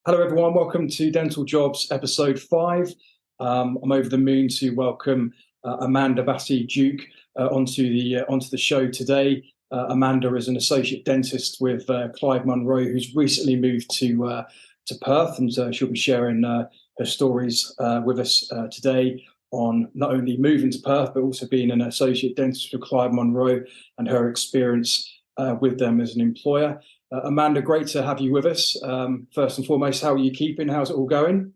Hello, everyone. Welcome to Dental Jobs episode 5. I'm over the moon to welcome Amanda Bassey-Duke onto the show today. Amanda is an associate dentist with Clyde Mun, who's recently moved to Perth, and she'll be sharing her stories with us today on not only moving to Perth but also being an associate dentist with Clyde Mun and her experience with them as an employer. Amanda, great to have you with us. First and foremost, how are you keeping? How's it all going?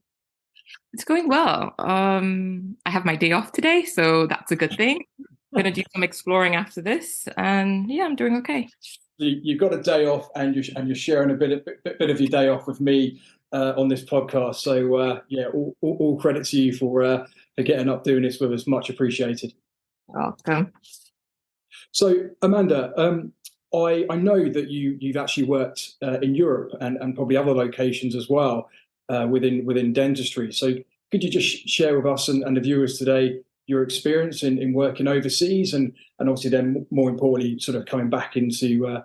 It's going well. I have my day off today, so that's a good thing. I'm gonna do some exploring after this, and yeah, I'm doing okay. You've got a day off, and you're sharing a bit of your day off with me on this podcast. So yeah, all credit to you for getting up doing this with us. Much appreciated. Welcome. So Amanda, I know that you've actually worked in Europe and probably other locations as well within dentistry. So could you just share with us and the viewers today your experience in working overseas and obviously then more importantly sort of coming back into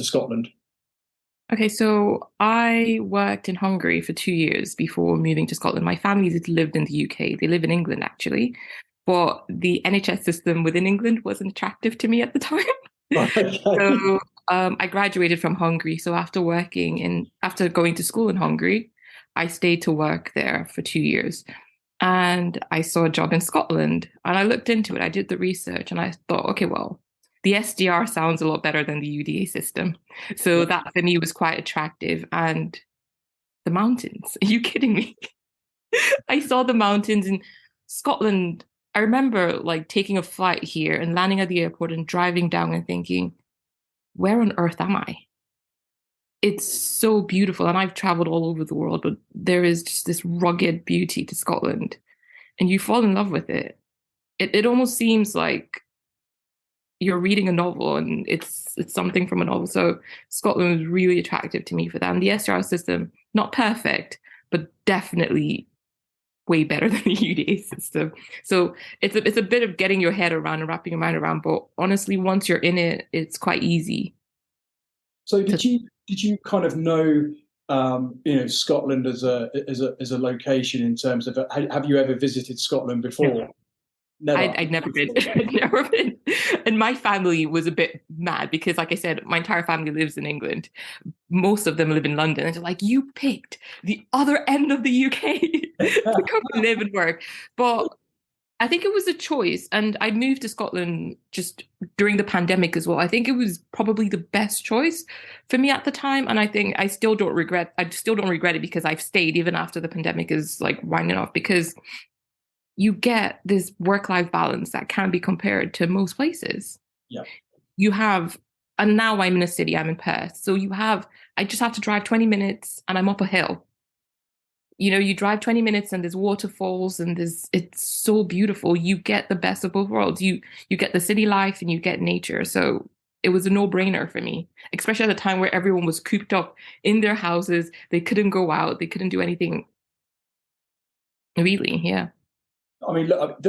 Scotland? Okay, so I worked in Hungary for 2 years before moving to Scotland. My family had lived in the UK. They live in England actually, but the NHS system within England wasn't attractive to me at the time. Okay. So I graduated from Hungary. So after going to school in Hungary, I stayed to work there for 2 years. And I saw a job in Scotland and I looked into it. I did the research and I thought, okay, well, the SDR sounds a lot better than the UDA system. So Yeah. that for me was quite attractive. And the mountains, are you kidding me? I saw the mountains in Scotland. I remember like taking a flight here and landing at the airport and driving down and thinking, where on earth am I? It's so beautiful. And I've traveled all over the world, but there is just this rugged beauty to Scotland. And you fall in love with it. It almost seems like you're reading a novel and it's something from a novel. So Scotland was really attractive to me for that. And the SRL system, not perfect, but definitely way better than the UDA system. So it's a bit of getting your head around and wrapping your mind around. But honestly, once you're in it, it's quite easy So to. did you kind of know Scotland as a location in terms of have you ever visited Scotland before? Never. I'd never been. I'd never been. And my family was a bit mad because, like I said, my entire family lives in England. Most of them live in London. And they're like, you picked the other end of the UK to come and live and work. But I think it was a choice. And I moved to Scotland just during the pandemic as well. I think it was probably the best choice for me at the time. And I think I still don't regret it because I've stayed even after the pandemic is like winding off because you get this work-life balance that can be compared to most places. Yeah. You have, and now I'm in a city, I'm in Perth. So I just have to drive 20 minutes and I'm up a hill. You drive 20 minutes and there's waterfalls and it's so beautiful. You get the best of both worlds. You get the city life and you get nature. So it was a no-brainer for me, especially at a time where everyone was cooped up in their houses. They couldn't go out. They couldn't do anything really. Yeah. I mean, look,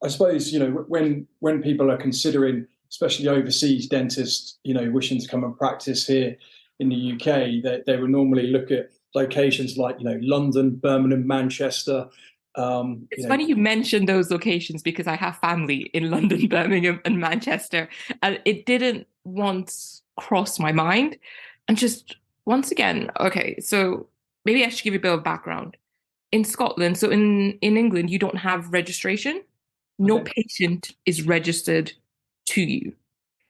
I suppose when people are considering, especially overseas dentists, wishing to come and practice here in the UK, they would normally look at locations like London, Birmingham, Manchester. It's funny you mentioned those locations because I have family in London, Birmingham, and Manchester, and it didn't once cross my mind. And just once again, okay, so maybe I should give you a bit of background. In Scotland, so in England, you don't have registration. No Okay. patient is registered to you.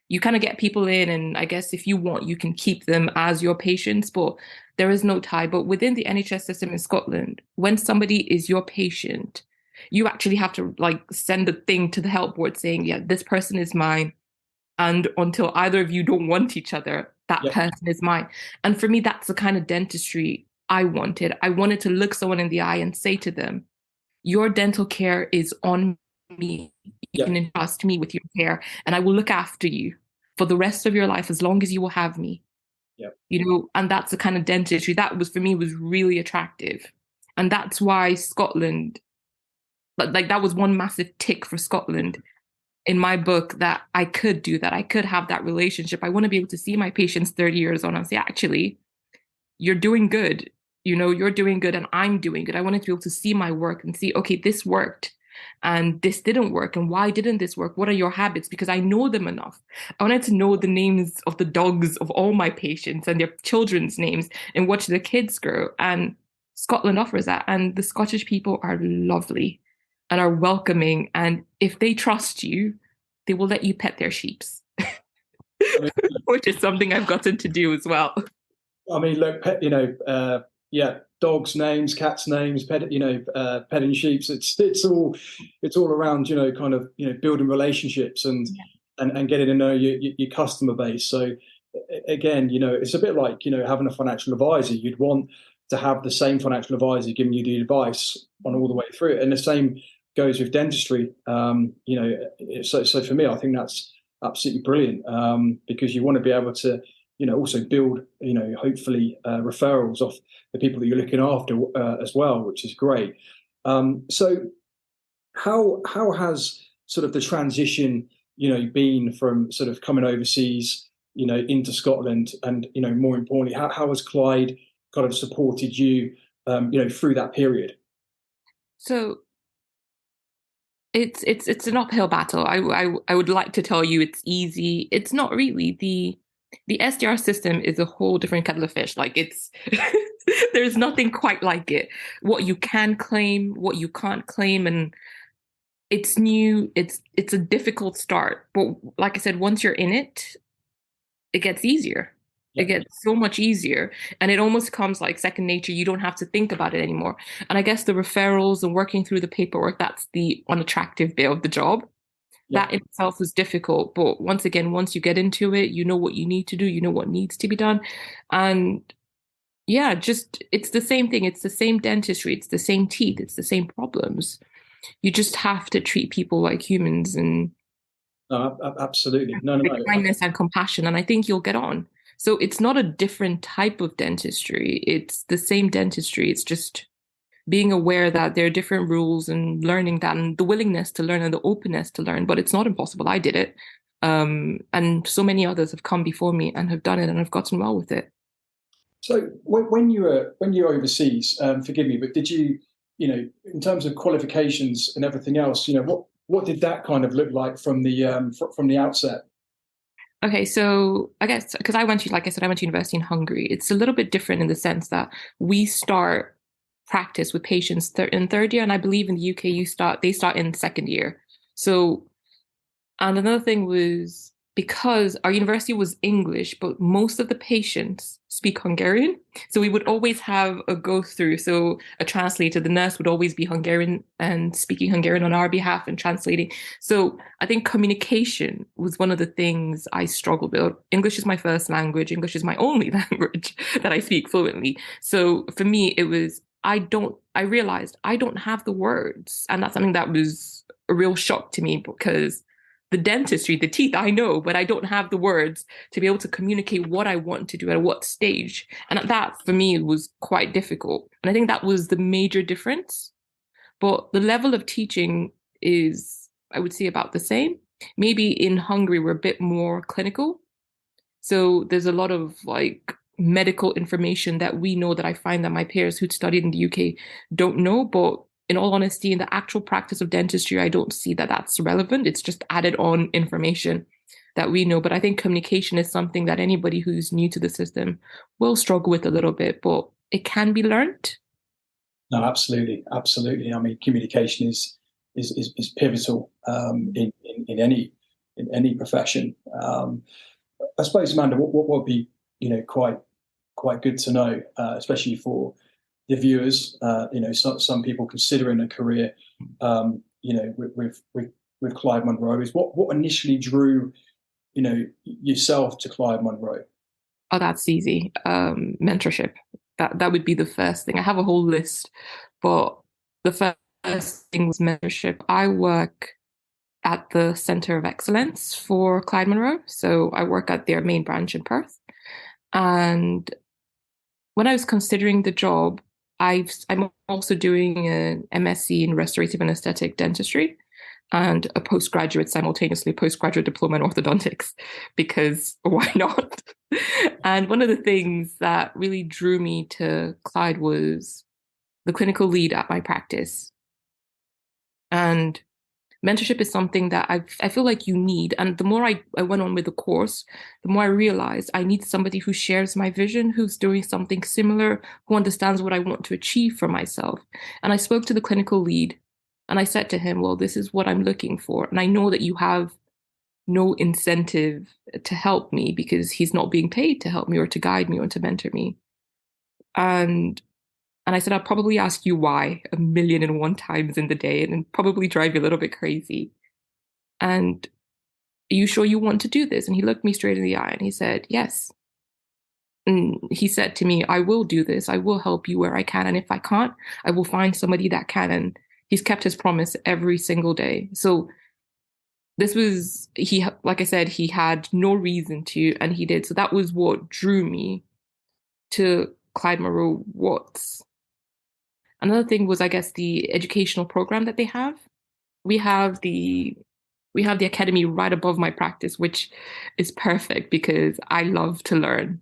You kind of get people in, and I guess if you want, you can keep them as your patients, but there is no tie. But within the NHS system in Scotland, when somebody is your patient, you actually have to like send a thing to the help board saying, yeah, this person is mine. And until either of you don't want each other, that Yeah. person is mine. And for me, that's the kind of dentistry I wanted. I wanted to look someone in the eye and say to them, your dental care is on me. You Yeah. can entrust me with your care, and I will look after you for the rest of your life as long as you will have me. Yeah. And that's the kind of dentistry that was for me was really attractive. And that's why Scotland, like that was one massive tick for Scotland in my book that I could do that. I could have that relationship. I want to be able to see my patients 30 years on and say, actually, you're doing good. you're doing good and I'm doing good. I wanted to be able to see my work and see, okay, this worked and this didn't work. And why didn't this work? What are your habits? Because I know them enough. I wanted to know the names of the dogs of all my patients and their children's names and watch the kids grow. And Scotland offers that. And the Scottish people are lovely and are welcoming. And if they trust you, they will let you pet their sheeps, I mean, which is something I've gotten to do as well. I mean, look, yeah, dogs' names, cats' names, petting sheep. It's all around, kind of, building relationships and getting to know your customer base. So again, it's a bit like, having a financial advisor. You'd want to have the same financial advisor giving you the advice on all the way through it. And the same goes with dentistry. So for me, I think that's absolutely brilliant, because you want to be able to, also build, hopefully referrals off the people that you're looking after as well, which is great. So how has sort of the transition, been from sort of coming overseas, into Scotland, and more importantly, how has Clyde kind of supported you, through that period? So it's an uphill battle. I would like to tell you it's easy. It's not really. The SDR system is a whole different kettle of fish. Like it's there's nothing quite like it. What you can claim, what you can't claim, and it's new. It's a difficult start, but like I said, once you're in it, it gets easier. It Yeah, gets so much easier, and it almost comes like second nature. You don't have to think about it anymore. And I guess the referrals and working through the paperwork, that's the unattractive bit of the job. yeah. That in itself is difficult. But once again, once you get into it, you know what you need to do, you know what needs to be done. And yeah, just it's the same thing. It's the same dentistry, it's the same teeth, it's the same problems. You just have to treat people like humans and No, absolutely. No, no, with no. kindness and compassion. And I think you'll get on. So it's not a different type of dentistry. It's the same dentistry. It's just being aware that there are different rules and learning that and the willingness to learn and the openness to learn. But it's not impossible. I did it. And so many others have come before me and have done it and have gotten well with it. So when you were overseas, forgive me, but did you, in terms of qualifications and everything else, what did that kind of look like from the outset? Okay, so I guess because I went to, like I said, I went to university in Hungary. It's a little bit different in the sense that we start practice with patients in third year, and I believe in the UK they start in second year. So and another thing was because our university was English, but most of the patients speak Hungarian. So we would always have a go through. So a translator, the nurse would always be Hungarian and speaking Hungarian on our behalf and translating. So I think communication was one of the things I struggled with. English is my first language. English is my only language that I speak fluently. So for me, I realized I don't have the words. And that's something that was a real shock to me because the dentistry, the teeth, I know, but I don't have the words to be able to communicate what I want to do at what stage. And that for me was quite difficult. And I think that was the major difference. But the level of teaching is, I would say, about the same. Maybe in Hungary, we're a bit more clinical. So there's a lot of like medical information that we know that I find that my peers who'd studied in the UK don't know. But in all honesty, in the actual practice of dentistry, I don't see that that's relevant. It's just added on information that we know. But I think communication is something that anybody who's new to the system will struggle with a little bit, but it can be learned. No, absolutely, absolutely. I mean, communication is pivotal, in any profession. I suppose, Amanda, what would be quite good to know, especially for the viewers. Some people considering a career, with Clyde Munro, is what initially drew yourself to Clyde Munro. Oh, that's easy. Mentorship. That would be the first thing. I have a whole list, but the first thing was mentorship. I work at the Center of Excellence for Clyde Munro. So I work at their main branch in Perth. And when I was considering the job, I'm also doing an MSc in restorative and aesthetic dentistry. and a postgraduate, simultaneously postgraduate diploma in orthodontics, because why not? And one of the things that really drew me to Clyde was the clinical lead at my practice. And mentorship is something that I feel like you need. And the more I went on with the course, the more I realized I need somebody who shares my vision, who's doing something similar, who understands what I want to achieve for myself. And I spoke to the clinical lead and I said to him, well, this is what I'm looking for. And I know that you have no incentive to help me because he's not being paid to help me or to guide me or to mentor me. And and I said, I'll probably ask you why 1,000,001 times in the day and probably drive you a little bit crazy. And are you sure you want to do this? And he looked me straight in the eye and he said, yes. And he said to me, I will do this. I will help you where I can. And if I can't, I will find somebody that can. And he's kept his promise every single day. So this was, like I said, he had no reason to, and he did. So that was what drew me to Clyde Mun Watts. Another thing was, I guess, the educational program that they have. We have the we have the academy right above my practice, which is perfect because I love to learn.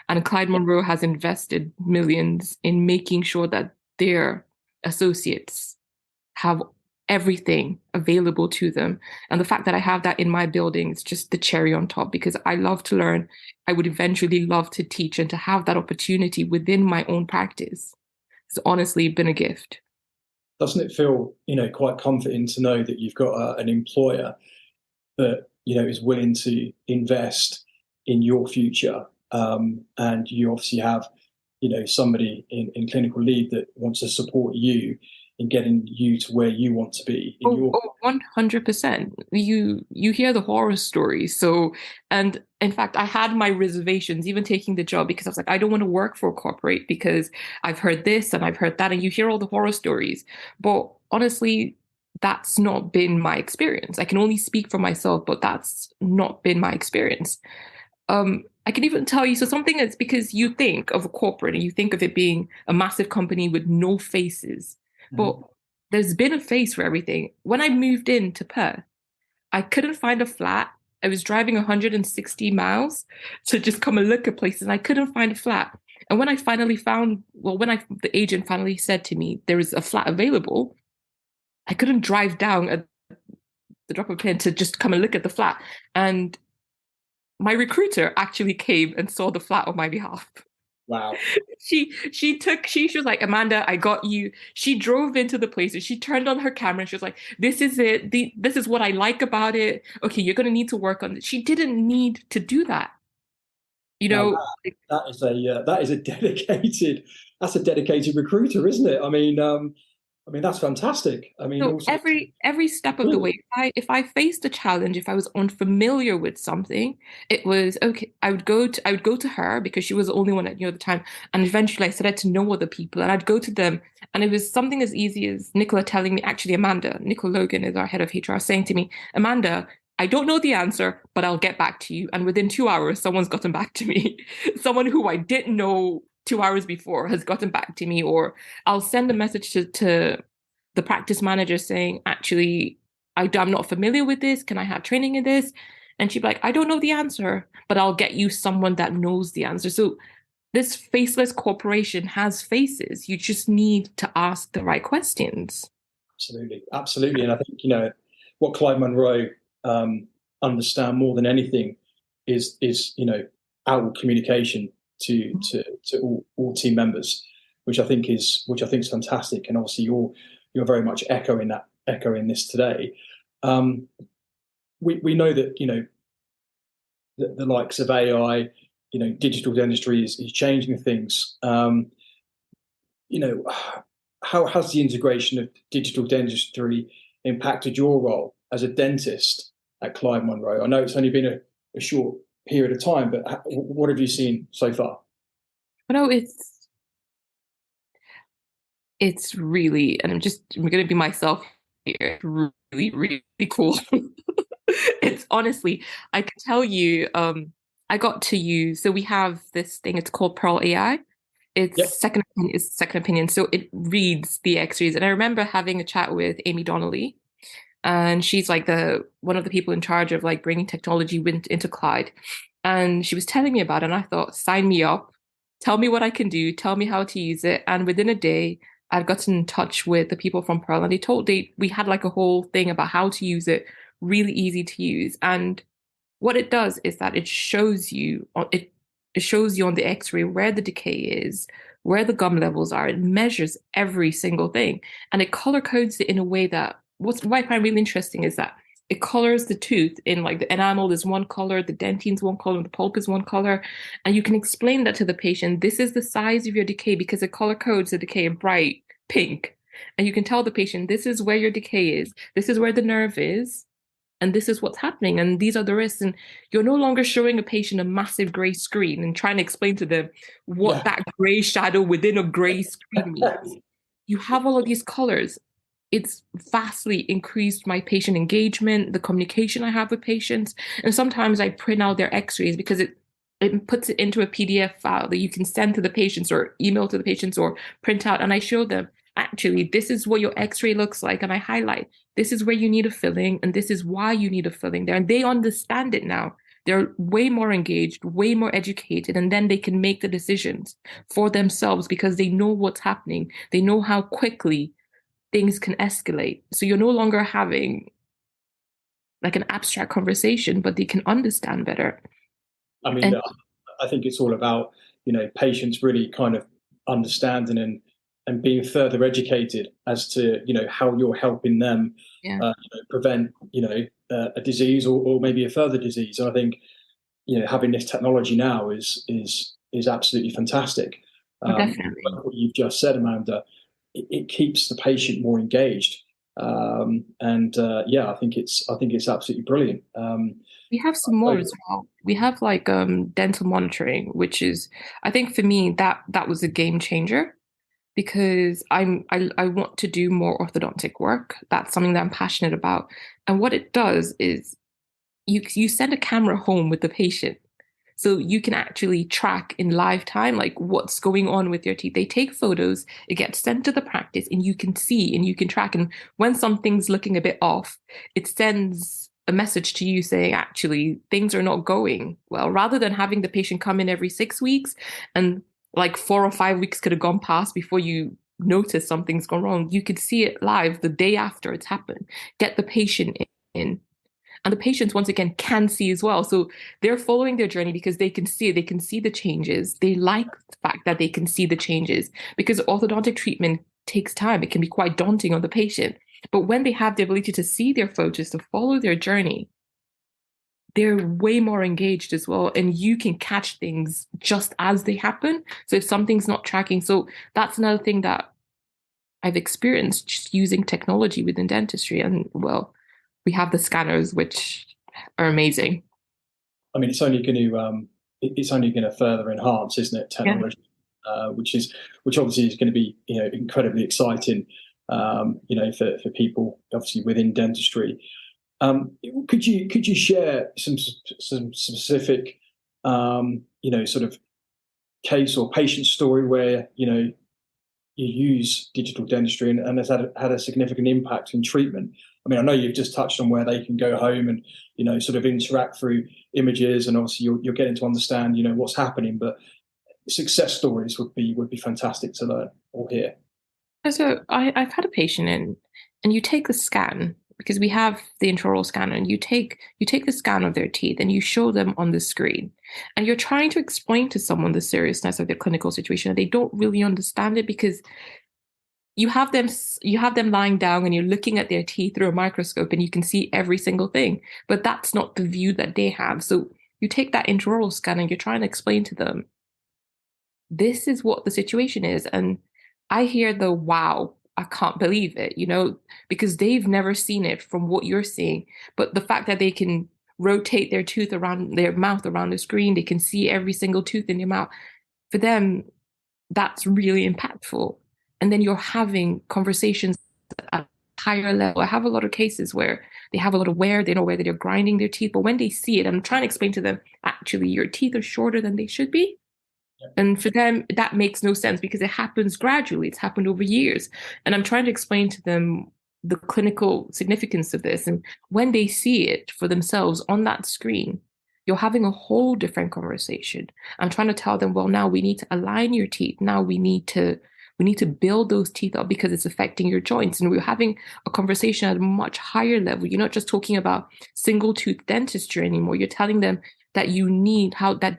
And Clyde Mun has invested millions in making sure that their associates have everything available to them. And the fact that I have that in my building is just the cherry on top because I love to learn. I would eventually love to teach and to have that opportunity within my own practice. It's honestly been a gift. Doesn't it feel, quite comforting to know that you've got an employer that, is willing to invest in your future? And you obviously have, somebody in clinical lead that wants to support you in getting you to where you want to be in your. 100%. You hear the horror stories. So, and in fact, I had my reservations even taking the job because I was like, I don't want to work for a corporate because I've heard this and I've heard that, and you hear all the horror stories. But honestly, that's not been my experience. I can only speak for myself, but that's not been my experience. I can even tell you, so something that's because you think of a corporate and you think of it being a massive company with no faces, but there's been a face for everything. When I moved into Perth, I couldn't find a flat. I was driving 160 miles to just come and look at places, and I couldn't find a flat. And when I finally found, well, the agent finally said to me there is a flat available, I couldn't drive down at the drop of a pin to just come and look at the flat. And my recruiter actually came and saw the flat on my behalf. Wow. She was like, Amanda, I got you. She drove into the place and she turned on her camera and she was like, this is it. This is what I like about it. Okay, you're gonna need to work on it. She didn't need to do that. Wow, that is a dedicated recruiter, isn't it? I mean that's fantastic. I mean, So also, every step of the way, if I faced a challenge, if I was unfamiliar with something, it was okay. I would go to her because she was the only one that knew at the time. And eventually I started to know other people and I'd go to them. And it was something as easy as Nicola telling me, actually Nicola Logan is our head of HR, saying to me, Amanda, I don't know the answer, but I'll get back to you. And within 2 hours, someone's gotten back to me. Someone who I didn't know 2 hours before has gotten back to me, or I'll send a message to the practice manager saying, actually, I'm not familiar with this. Can I have training in this? And she'd be like, I don't know the answer, but I'll get you someone that knows the answer. So this faceless corporation has faces. You just need to ask the right questions. absolutely, absolutely. And I think, what Clyde Mun understand more than anything is outward communication to all team members, which I think is fantastic. And obviously you're very much echoing this today. We know that the likes of AI, digital dentistry is changing things. How has the integration of digital dentistry impacted your role as a dentist at Clyde Mun? I know it's only been a short period of time, but what have you seen so far? No, it's really, and I'm going to be myself here, really, really cool. It's honestly, I can tell you, I got to use, so we have this thing, it's called Pearl AI. Yep. It's second opinion. So it reads the x-rays. And I remember having a chat with Amy Donnelly, and she's like the one of the people in charge of like bringing technology into Clyde. And she was telling me about it, and I thought, sign me up, tell me what I can do, tell me how to use it. And within a day, I've gotten in touch with the people from Pearl, and we had like a whole thing about how to use it, really easy to use. And what it does is that it shows you on the X-ray where the decay is, where the gum levels are. It measures every single thing, and it color codes it in a way that what I find really interesting is that it colors the tooth in like the enamel is one color, the dentine's one color, the pulp is one color, and you can explain that to the patient. This is the size of your decay because it color codes the decay in bright pink, and you can tell the patient this is where your decay is, this is where the nerve is, and this is what's happening, and these are the risks. And you're no longer showing a patient a massive gray screen and trying to explain to them what that gray shadow within a gray screen means. You have all of these colors. It's vastly increased my patient engagement, the communication I have with patients. And sometimes I print out their x-rays because it puts it into a PDF file that you can send to the patients or email to the patients or print out. And I show them, actually, this is what your x-ray looks like. And I highlight, this is where you need a filling, and this is why you need a filling there. And they understand it now. They're way more engaged, way more educated, and then they can make the decisions for themselves because they know what's happening. They know how quickly things can escalate. So you're no longer having like an abstract conversation, but they can understand better. I mean, And I think it's all about, patients really kind of understanding and being further educated as to, how you're helping them prevent, a disease or maybe a further disease. And I think, having this technology now is absolutely fantastic. definitely. What you've just said, Amanda, it keeps the patient more engaged. I think it's absolutely brilliant. We have some more as well. We have like dental monitoring, which is, I think for me that was a game changer because I want to do more orthodontic work. That's something that I'm passionate about. And what it does is you send a camera home with the patient. So you can actually track in live time, like what's going on with your teeth. They take photos, it gets sent to the practice, and you can see and you can track. And when something's looking a bit off, it sends a message to you saying, actually, things are not going well. Rather than having the patient come in every 6 weeks and like 4 or 5 weeks could have gone past before you notice something's gone wrong, you could see it live the day after it's happened. Get the patient in. And the patients, once again, can see as well. So they're following their journey because they can see it. They can see the changes. They like the fact that they can see the changes because orthodontic treatment takes time. It can be quite daunting on the patient. But when they have the ability to see their photos, to follow their journey, they're way more engaged as well. And you can catch things just as they happen. So if something's not tracking, so that's another thing that I've experienced just using technology within dentistry. And well, we have the scanners, which are amazing. I mean, it's only going to further enhance, isn't it, technology? Yeah. Which obviously is going to be incredibly exciting, for people obviously within dentistry. Could you share some specific sort of case or patient story where you use digital dentistry and has had a significant impact in treatment? I mean, I know you've just touched on where they can go home and sort of interact through images, and obviously you're getting to understand what's happening. But success stories would be fantastic to learn or hear. So I've had a patient in, and you take the scan because we have the intraoral scanner, and you take the scan of their teeth and you show them on the screen, and you're trying to explain to someone the seriousness of their clinical situation, and they don't really understand it because you have them lying down and you're looking at their teeth through a microscope and you can see every single thing, but that's not the view that they have. So you take that intraoral scan and you're trying to explain to them, this is what the situation is. And I hear the wow, I can't believe it, because they've never seen it from what you're seeing. But the fact that they can rotate their tooth around their mouth around the screen, they can see every single tooth in their mouth. For them, that's really impactful. And then you're having conversations at a higher level. I have a lot of cases where they have a lot of wear, they know whether they're grinding their teeth, but when they see it, I'm trying to explain to them, actually, your teeth are shorter than they should be. And for them, that makes no sense because it happens gradually. It's happened over years. And I'm trying to explain to them the clinical significance of this. And when they see it for themselves on that screen, you're having a whole different conversation. I'm trying to tell them, well, now we need to align your teeth. Now we need to build those teeth up because it's affecting your joints. And we're having a conversation at a much higher level. You're not just talking about single tooth dentistry anymore. You're telling them that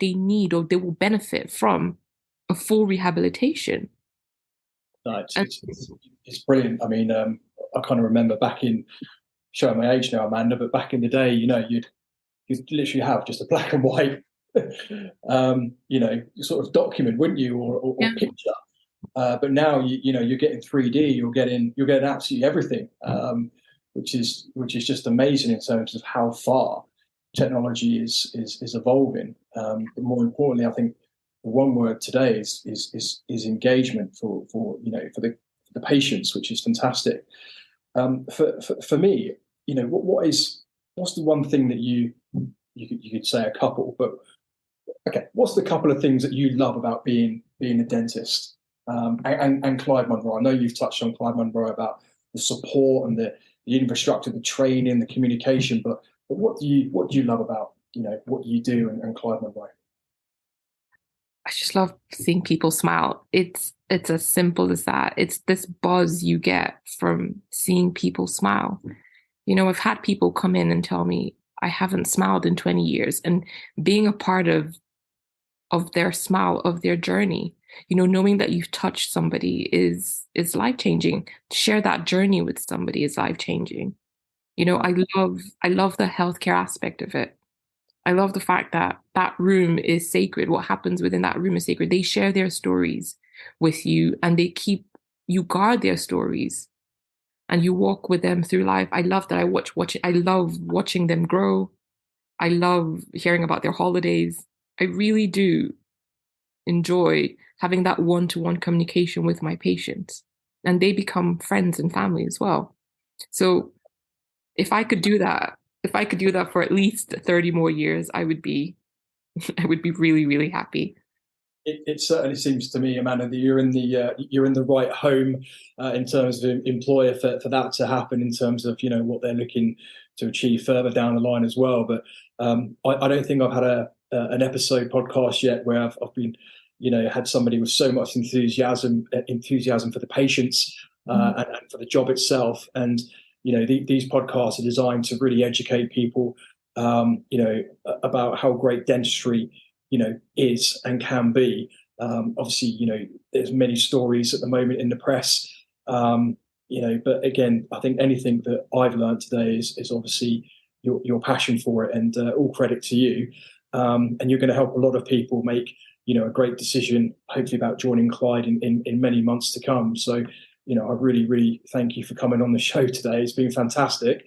they need or they will benefit from a full rehabilitation. No, it's brilliant. I mean, I kind of remember back in, showing my age now, Amanda, but back in the day, you'd literally have just a black and white, sort of document, wouldn't you, or Yeah. picture. But now you're getting 3D, you're getting absolutely everything, which is just amazing in terms of how far technology is evolving. But more importantly, I think the one word today is engagement for the patients, which is fantastic. For me, what's the one thing that you could say a couple, but okay, what's the couple of things that you love about being a dentist? And Clyde Mun. I know you've touched on Clyde Mun about the support and the infrastructure, the training, the communication, but what do you love about what you do and Clyde Mun? I just love seeing people smile. It's as simple as that. It's this buzz you get from seeing people smile. I've had people come in and tell me I haven't smiled in 20 years, and being a part of their smile, of their journey, knowing that you've touched somebody is life-changing. To share that journey with somebody is life-changing. I love the healthcare aspect of it. I love the fact that that room is sacred. What happens within that room is sacred. They share their stories with you, and you guard their stories, and you walk with them through life. I love that. I love watching them grow. I love hearing about their holidays. I really do enjoy having that one-to-one communication with my patients, and they become friends and family as well. So if I could do that, for at least 30 more years, I would be really, really happy. It certainly seems to me, Amanda, that you're in the right home in terms of employer for that to happen, in terms of what they're looking to achieve further down the line as well. But I don't think I've had an episode podcast yet where I've been had somebody with so much enthusiasm for the patients and for the job itself. And these podcasts are designed to really educate people about how great dentistry is and can be. Obviously, there's many stories at the moment in the press, but again, I think anything that I've learned today is obviously your passion for it, and all credit to you. And you're going to help a lot of people make a great decision, hopefully, about joining Clyde in many months to come. So I really, really thank you for coming on the show today. It's been fantastic.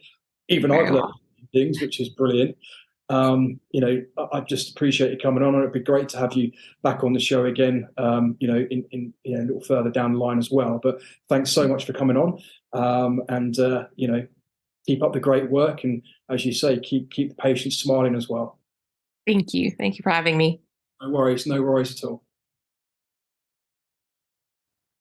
Even I've learned things, which is brilliant. I just appreciate you coming on, and it'd be great to have you back on the show again, in a little further down the line as well. But thanks so much for coming on, and keep up the great work, and as you say, keep the patients smiling as well. Thank you for having me. No worries at all.